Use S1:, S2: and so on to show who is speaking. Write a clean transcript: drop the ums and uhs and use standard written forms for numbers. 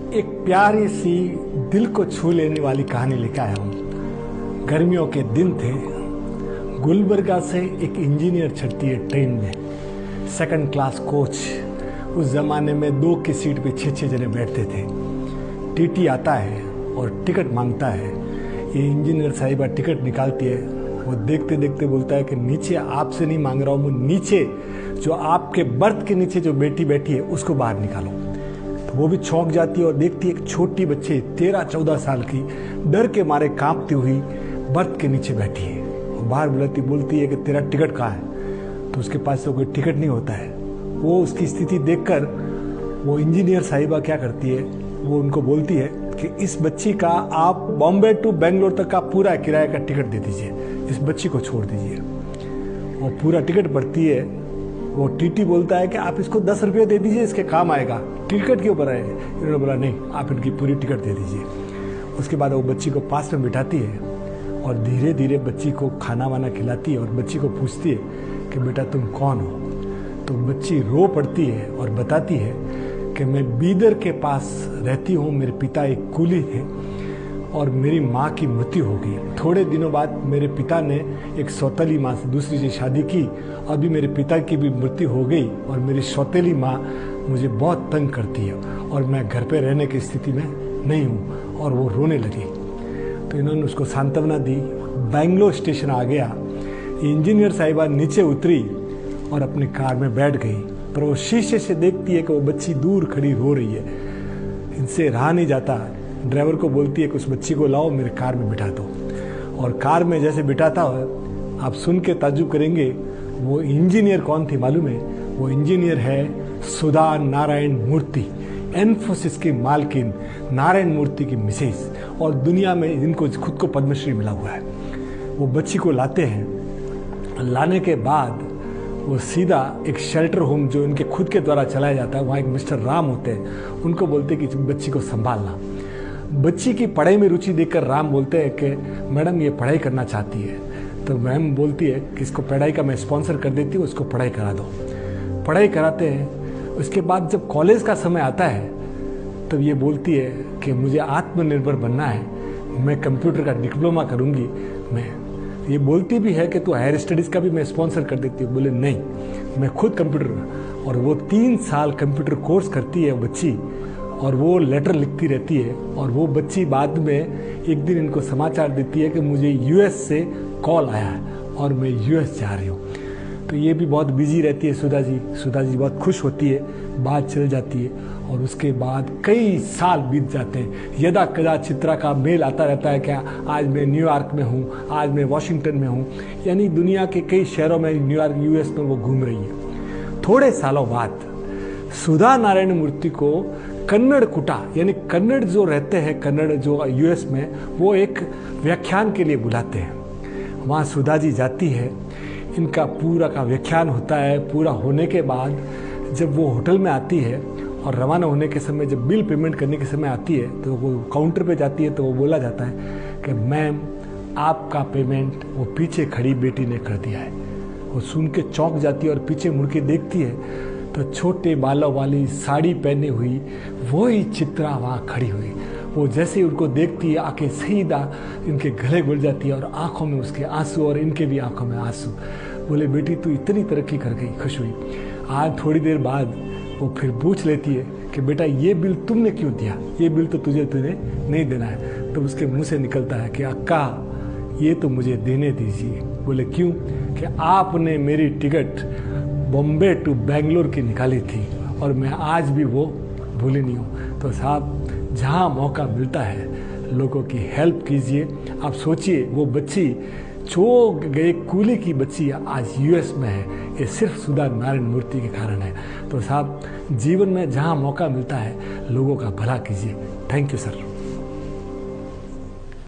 S1: एक प्यारी सी दिल को छू लेने वाली कहानी लेकर आया हूँ। गर्मियों के दिन थे। गुलबर्गा से एक इंजीनियर चढ़ती है ट्रेन में, सेकंड क्लास कोच। उस जमाने में 2 की सीट पे 6 जने बैठते थे। टीटी आता है और टिकट मांगता है। ये इंजीनियर साहिबा टिकट निकालती है। वो देखते देखते बोलता है कि नीचे आपसे नहीं मांग रहा हूँ, वो नीचे जो आपके बर्थ के नीचे जो बेटी बैठी है उसको बाहर निकालो। तो वो भी चौंक जाती है और देखती है एक छोटी बच्ची 13-14 साल की डर के मारे कांपती हुई बर्थ के नीचे बैठी है। वो बाहर बोलती है कि तेरा टिकट कहाँ है? तो उसके पास तो कोई टिकट नहीं होता है। वो उसकी स्थिति देखकर वो इंजीनियर साहिबा क्या करती है, वो उनको बोलती है कि इस बच्ची का आप बॉम्बे टू बेंगलोर तक का पूरा किराए का टिकट दे दीजिए, इस बच्ची को छोड़ दीजिए। वो पूरा टिकट भरती है। वो टीटी बोलता है कि आप इसको 10 रुपये दे दीजिए, इसके काम आएगा। टिकट क्यों भरा है? इन्होंने बोला नहीं, आप इनकी पूरी टिकट दे दीजिए। उसके बाद वो बच्ची को पास में बिठाती है और धीरे धीरे बच्ची को खाना वाना खिलाती है और बच्ची को पूछती है कि बेटा तुम कौन हो? तो बच्ची रो पड़ती है और बताती है कि मैं बीदर के पास रहती हूँ, मेरे पिता एक कूली हैं और मेरी माँ की मृत्यु हो गई। थोड़े दिनों बाद मेरे पिता ने एक सौतेली माँ से दूसरी से शादी की। अभी मेरे पिता की भी मृत्यु हो गई और मेरी सौतेली माँ मुझे बहुत तंग करती है और मैं घर पे रहने की स्थिति में नहीं हूँ। और वो रोने लगी। तो इन्होंने उसको सांत्वना दी। बेंगलोर स्टेशन आ गया। इंजीनियर साहिबा नीचे उतरी और अपनी कार में बैठ गई, पर वो शीशे से देखती है कि वो बच्ची दूर खड़ी रो रही है। इनसे रहा नहीं जाता। ड्राइवर को बोलती है कि उस बच्ची को लाओ, मेरे कार में बिठा दो। और कार में जैसे बिठाता है, आप सुन के ताज्जुब करेंगे, वो इंजीनियर कौन थी मालूम है? वो इंजीनियर है सुधा नारायण मूर्ति, इन्फोसिस की मालकिन नारायण मूर्ति की मिसेज, और दुनिया में इनको खुद को पद्मश्री मिला हुआ है। वो बच्ची को लाते हैं। लाने के बाद वो सीधा एक शेल्टर होम जो इनके खुद के द्वारा चलाया जाता है, वहाँ एक मिस्टर राम होते हैं, उनको बोलते हैं कि बच्ची को संभालना। बच्ची की पढ़ाई में रुचि देखकर राम बोलते हैं कि मैडम ये पढ़ाई करना चाहती है। तो मैम बोलती है कि इसको पढ़ाई का मैं स्पॉन्सर कर देती हूँ, उसको पढ़ाई करा दो। पढ़ाई कराते हैं। उसके बाद जब कॉलेज का समय आता है तब ये बोलती है कि मुझे आत्मनिर्भर बनना है, मैं कंप्यूटर का डिप्लोमा करूँगी। मैं ये बोलती भी है कि तू हायर स्टडीज़ का भी मैं स्पॉन्सर कर देती हूँ। बोले नहीं, मैं खुद कंप्यूटर। और वो 3 साल कंप्यूटर कोर्स करती है बच्ची, और वो लेटर लिखती रहती है। और वो बच्ची बाद में एक दिन इनको समाचार देती है कि मुझे यूएस से कॉल आया है और मैं यूएस जा रही हूँ। तो ये भी बहुत बिजी रहती है सुधा जी बहुत खुश होती है, बात चल जाती है। और उसके बाद कई साल बीत जाते हैं। यदा कदा चित्रा का मेल आता रहता है, क्या आज मैं न्यूयॉर्क में हूँ, आज मैं वॉशिंगटन में हूँ, यानी दुनिया के कई शहरों में, न्यूयॉर्क यूएस में वो घूम रही है। थोड़े सालों बाद सुधा नारायण मूर्ति को कन्नड़ कुटा, यानी कन्नड़ जो रहते हैं, कन्नड़ जो यूएस में, वो एक व्याख्यान के लिए बुलाते हैं। वहाँ सुधा जी जाती है। इनका पूरा का व्याख्यान होता है। पूरा होने के बाद जब वो होटल में आती है और रवाना होने के समय, जब बिल पेमेंट करने के समय आती है, तो वो काउंटर पे जाती है। तो वो बोला जाता है कि मैम आपका पेमेंट वो पीछे खड़ी बेटी ने कर दिया है। वो सुन के चौंक जाती है और पीछे मुड़ के देखती है तो छोटे बालों वाली साड़ी पहने हुई वही चित्रा वहाँ खड़ी हुई। वो जैसे ही उनको देखती है, आके सीधा इनके गले घुल जाती है और आंखों में उसके आंसू और इनके भी आंखों में आंसू। बोले बेटी तू इतनी तरक्की कर गई, खुश हुई। आज थोड़ी देर बाद वो फिर पूछ लेती है कि बेटा ये बिल तुमने क्यों दिया? ये बिल तो तुझे नहीं देना है। तो उसके मुंह से निकलता है कि अक्का ये तो मुझे देने दीजिए। बोले क्यों? कि आपने मेरी टिकट बॉम्बे टू बेंगलोर की निकाली थी और मैं आज भी वो भूली नहीं हूँ। तो साहब, जहाँ मौका मिलता है लोगों की हेल्प कीजिए। आप सोचिए, वो बच्ची जो गए कूली की बच्ची आज यूएस में है, ये सिर्फ सुधा नारायण मूर्ति के कारण है। तो साहब, जीवन में जहाँ मौका मिलता है लोगों का भला कीजिए। Thank you sir.